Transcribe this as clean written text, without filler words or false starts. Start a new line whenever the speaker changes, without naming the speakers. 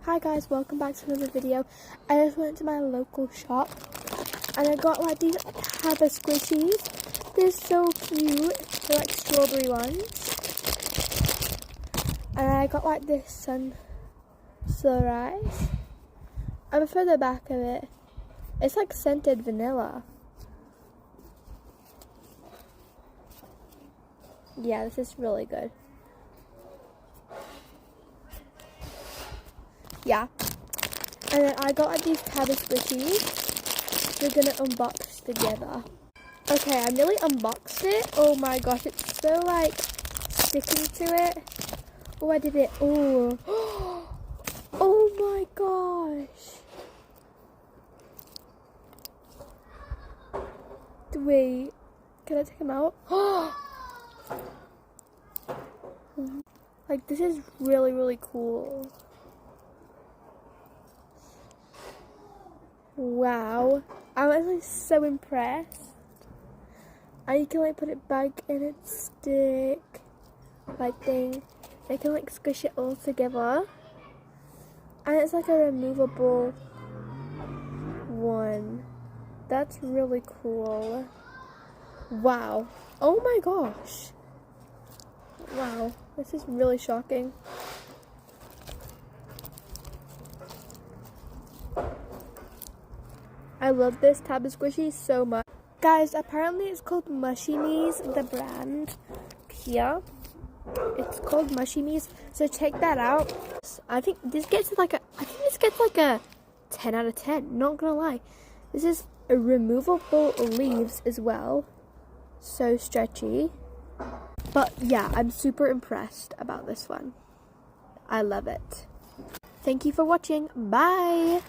Hi guys, welcome back to another video. I just went to my local shop and I got like these Tabas squishies. They're so cute. They're like strawberry ones. And I got like this sunrise. I prefer the back of it. It's like scented vanilla. Yeah, this is really good. Yeah. And then I got like these Tabas squishies. We're gonna unbox together. Okay, I nearly unboxed it. Oh my gosh, it's so like sticking to it. Oh, I did it. Oh. Oh my gosh. Wait, can I take them out? Like, this is really, really cool. Wow, I'm actually so impressed. And you can like put it back in its stick, like thing. You can like squish it all together. And it's like a removable one. That's really cool. Wow. Oh my gosh. Wow, this is really shocking. I love this Tabas squishy so much. Guys, apparently it's called Mushy Me's, the brand here. It's called Mushy Me's, so check that out. I think this gets like a 10 out of 10, not gonna lie. This is a removable leaves as well. So stretchy. But yeah, I'm super impressed about this one. I love it. Thank you for watching. Bye!